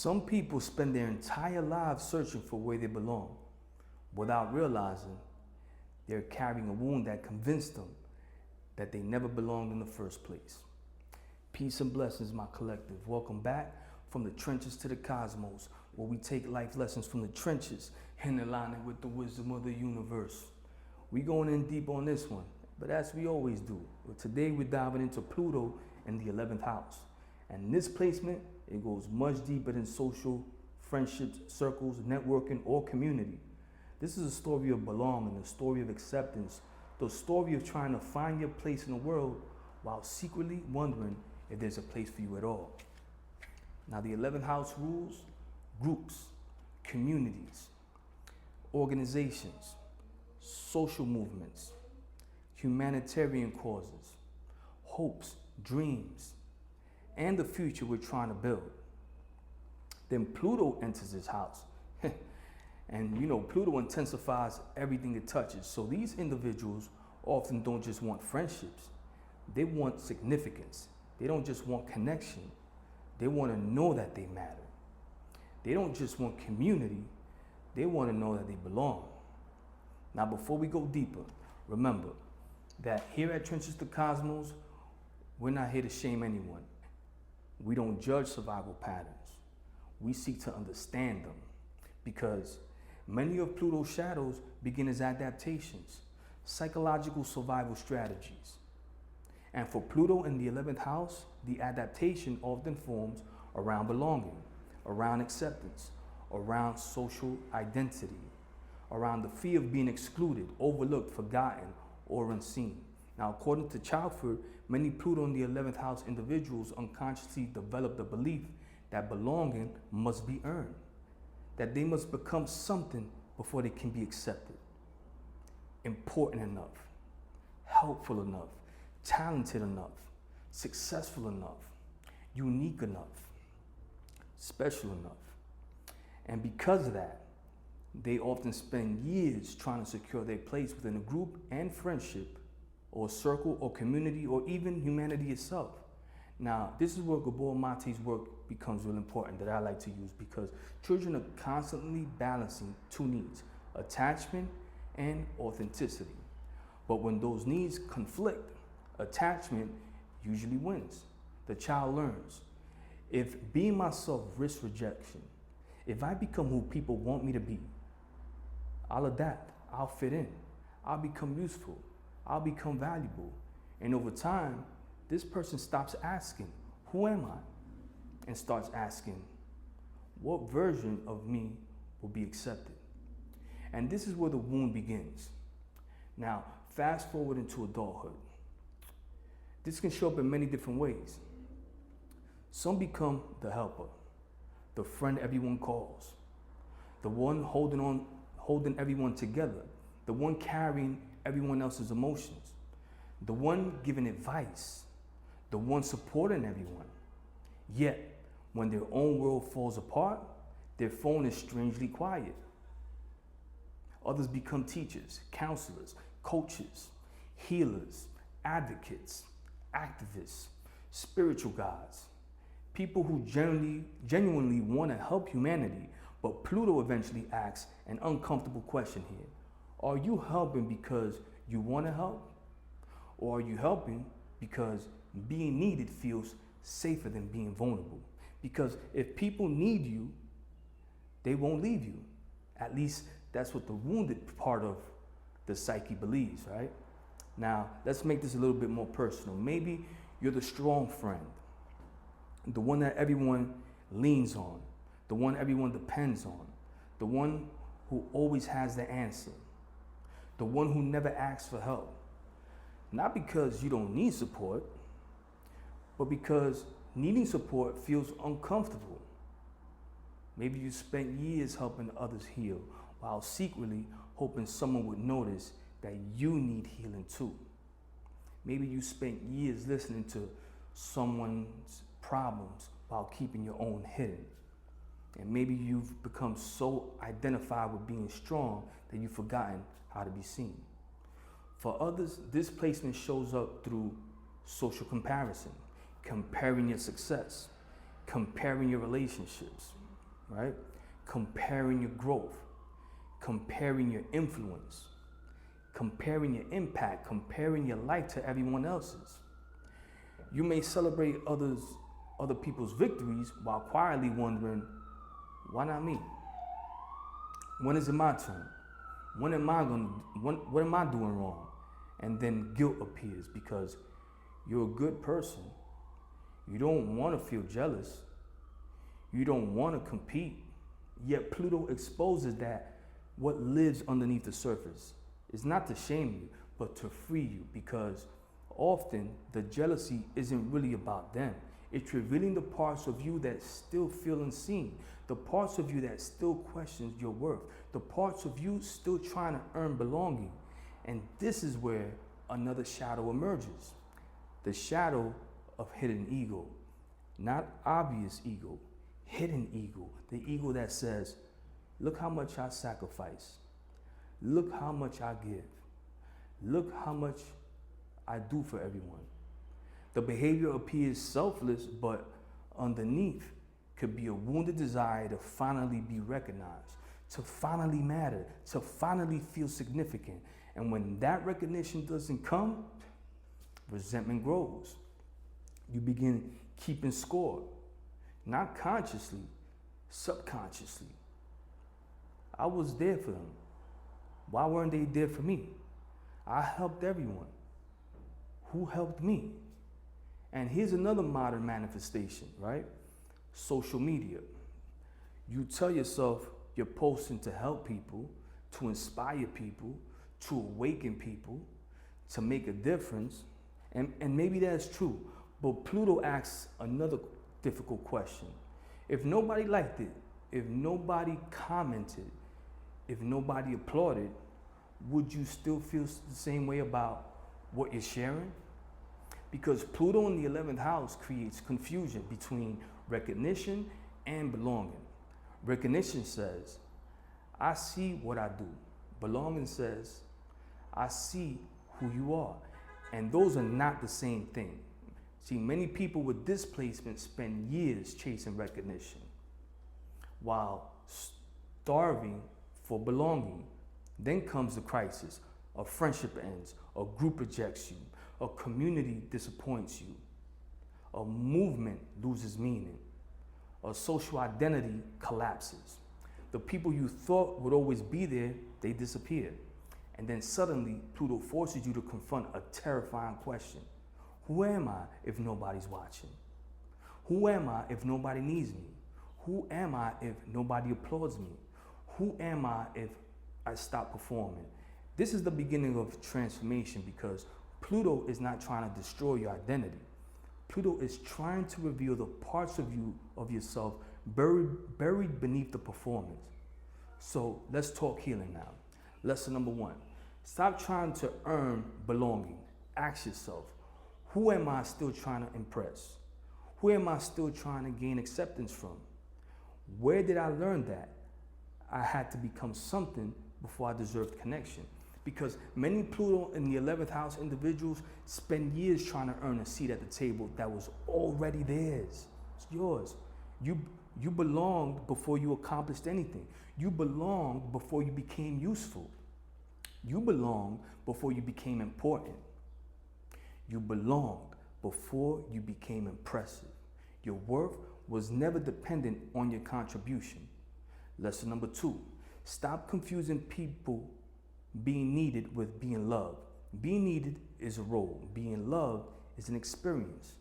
Some people spend their entire lives searching for where they belong without realizing they're carrying a wound that convinced them that they never belonged in the first place. Peace and blessings, my collective. Welcome back from the trenches to the cosmos, where we take life lessons from the trenches and align it with the wisdom of the universe. We going in deep on this one, but as we always do. But today we're diving into Pluto in the 11th house. And this placement, it goes much deeper than social, friendships, circles, networking, or community. This is a story of belonging, a story of acceptance, the story of trying to find your place in the world while secretly wondering if there's a place for you at all. Now, the 11th house rules groups, communities, organizations, social movements, humanitarian causes, hopes, dreams, and the future we're trying to build. Then Pluto enters this house. And you know, Pluto intensifies everything it touches. So these individuals often don't just want friendships, they want significance. They don't just want connection, they want to know that they matter. They don't just want community, they want to know that they belong. Now, before we go deeper, remember that here at Trenches to Cosmos, we're not here to shame anyone. We don't judge survival patterns. We seek to understand them, because many of Pluto's shadows begin as adaptations, psychological survival strategies. And for Pluto in the 11th house, the adaptation often forms around belonging, around acceptance, around social identity, around the fear of being excluded, overlooked, forgotten, or unseen. Now, according to Chalford, many Pluto in the 11th house individuals unconsciously develop the belief that belonging must be earned, that they must become something before they can be accepted. Important enough, helpful enough, talented enough, successful enough, unique enough, special enough. And because of that, they often spend years trying to secure their place within a group and friendship, or circle, or community, or even humanity itself. Now, this is where Gabor Mate's work becomes real important, that I like to use, because children are constantly balancing two needs, attachment and authenticity. But when those needs conflict, attachment usually wins. The child learns, if being myself risks rejection, if I become who people want me to be, I'll adapt, I'll fit in, I'll become useful, I'll become valuable. And over time, this person stops asking, who am I? And starts asking, what version of me will be accepted? And this is where the wound begins. Now, fast forward into adulthood. This can show up in many different ways. Some become the helper, the friend everyone calls, the one holding everyone together, the one carrying everyone else's emotions, the one giving advice, the one supporting everyone. Yet, when their own world falls apart, their phone is strangely quiet. Others become teachers, counselors, coaches, healers, advocates, activists, spiritual guides, people who genuinely want to help humanity. But Pluto eventually asks an uncomfortable question here. Are you helping because you want to help? Or are you helping because being needed feels safer than being vulnerable? Because if people need you, they won't leave you. At least that's what the wounded part of the psyche believes, right? Now, let's make this a little bit more personal. Maybe you're the strong friend, the one that everyone leans on, the one everyone depends on, the one who always has the answer, the one who never asks for help. Not because you don't need support, but because needing support feels uncomfortable. Maybe you spent years helping others heal, while secretly hoping someone would notice that you need healing too. Maybe you spent years listening to someone's problems while keeping your own hidden. And maybe you've become so identified with being strong that you've forgotten how to be seen. For others, this placement shows up through social comparison, comparing your success, comparing your relationships, right? Comparing your growth, comparing your influence, comparing your impact, comparing your life to everyone else's. You may celebrate other people's victories while quietly wondering, why not me? When is it my turn? What am I doing wrong? And then guilt appears because you're a good person. You don't want to feel jealous. You don't want to compete. Yet Pluto exposes that what lives underneath the surface is not to shame you, but to free you, because often the jealousy isn't really about them. It's revealing the parts of you that still feel unseen, the parts of you that still questions your worth, the parts of you still trying to earn belonging. And this is where another shadow emerges. The shadow of hidden ego. Not obvious ego, hidden ego. The ego that says, look how much I sacrifice. Look how much I give. Look how much I do for everyone. The behavior appears selfless, but underneath could be a wounded desire to finally be recognized, to finally matter, to finally feel significant. And when that recognition doesn't come, resentment grows. You begin keeping score, not consciously, subconsciously. I was there for them. Why weren't they there for me? I helped everyone. Who helped me? And here's another modern manifestation, right? Social media. You tell yourself you're posting to help people, to inspire people, to awaken people, to make a difference. And maybe that's true. But Pluto asks another difficult question. If nobody liked it, if nobody commented, if nobody applauded, would you still feel the same way about what you're sharing? Because Pluto in the 11th house creates confusion between recognition and belonging. Recognition says, I see what I do. Belonging says, I see who you are. And those are not the same thing. See, many people with displacement spend years chasing recognition while starving for belonging. Then comes the crisis. A friendship ends, a group rejects you, a community disappoints you, a movement loses meaning, a social identity collapses. The people you thought would always be there, they disappear. And then suddenly, Pluto forces you to confront a terrifying question. Who am I if nobody's watching? Who am I if nobody needs me? Who am I if nobody applauds me? Who am I if I stop performing? This is the beginning of transformation, because Pluto is not trying to destroy your identity. Pluto is trying to reveal the parts of you, of yourself, buried beneath the performance. So let's talk healing now. Lesson number 1, stop trying to earn belonging. Ask yourself, who am I still trying to impress? Who am I still trying to gain acceptance from? Where did I learn that I had to become something before I deserved connection? Because many Pluto in the 11th house individuals spend years trying to earn a seat at the table that was already theirs. It's yours. You belonged before you accomplished anything. You belonged before you became useful. You belonged before you became important. You belonged before you became impressive. Your worth was never dependent on your contribution. Lesson number 2, stop confusing people being needed with being loved. Being needed is a role. Being loved is an experience.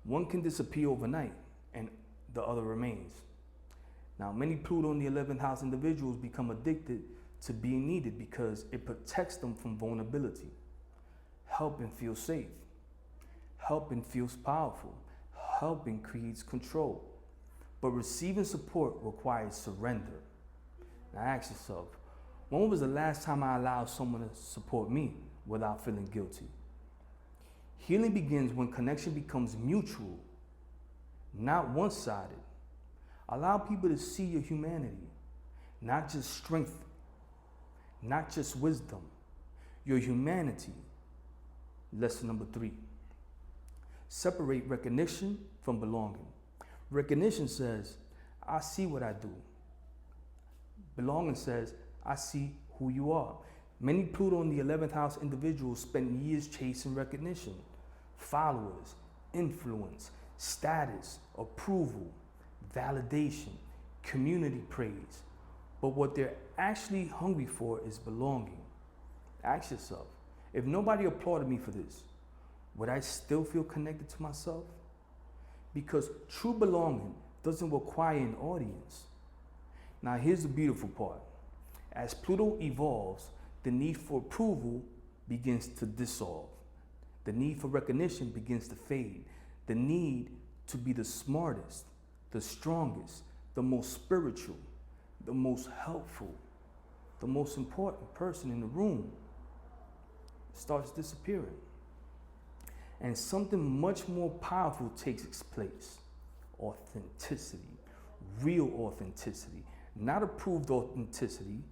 One can disappear overnight and the other remains. Now, many Pluto in the 11th house individuals become addicted to being needed because it protects them from vulnerability. Helping feels safe. Helping feels powerful. Helping creates control. But receiving support requires surrender. Now ask yourself, when was the last time I allowed someone to support me without feeling guilty? Healing begins when connection becomes mutual, not one-sided. Allow people to see your humanity, not just strength, not just wisdom, your humanity. Lesson number 3, separate recognition from belonging. Recognition says, I see what I do. Belonging says, I see who you are. Many Pluto in the 11th house individuals spend years chasing recognition, followers, influence, status, approval, validation, community praise. But what they're actually hungry for is belonging. Ask yourself, if nobody applauded me for this, would I still feel connected to myself? Because true belonging doesn't require an audience. Now here's the beautiful part. As Pluto evolves, the need for approval begins to dissolve. The need for recognition begins to fade. The need to be the smartest, the strongest, the most spiritual, the most helpful, the most important person in the room starts disappearing. And something much more powerful takes its place. Authenticity, real authenticity, not approved authenticity,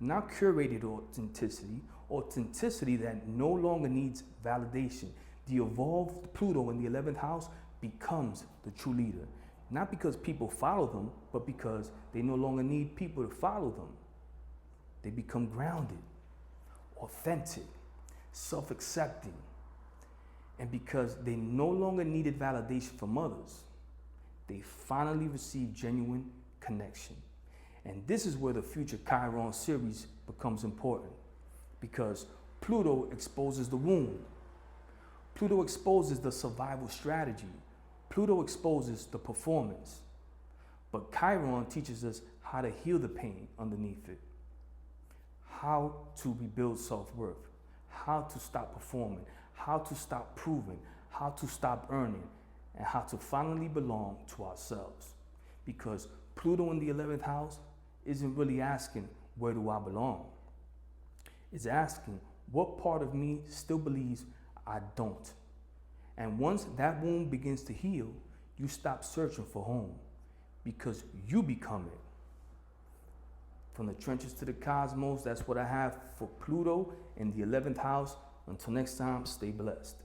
not curated authenticity, authenticity that no longer needs validation. The evolved Pluto in the 11th house becomes the true leader. Not because people follow them, but because they no longer need people to follow them. They become grounded, authentic, self-accepting, and because they no longer needed validation from others, they finally received genuine connection. And this is where the future Chiron series becomes important, because Pluto exposes the wound. Pluto exposes the survival strategy. Pluto exposes the performance. But Chiron teaches us how to heal the pain underneath it, how to rebuild self-worth, how to stop performing, how to stop proving, how to stop earning, and how to finally belong to ourselves. Because Pluto in the 11th house isn't really asking, where do I belong? It's asking, what part of me still believes I don't? And once that wound begins to heal, you stop searching for home because you become it. From the trenches to the cosmos, that's what I have for Pluto in the 11th house. Until next time, stay blessed.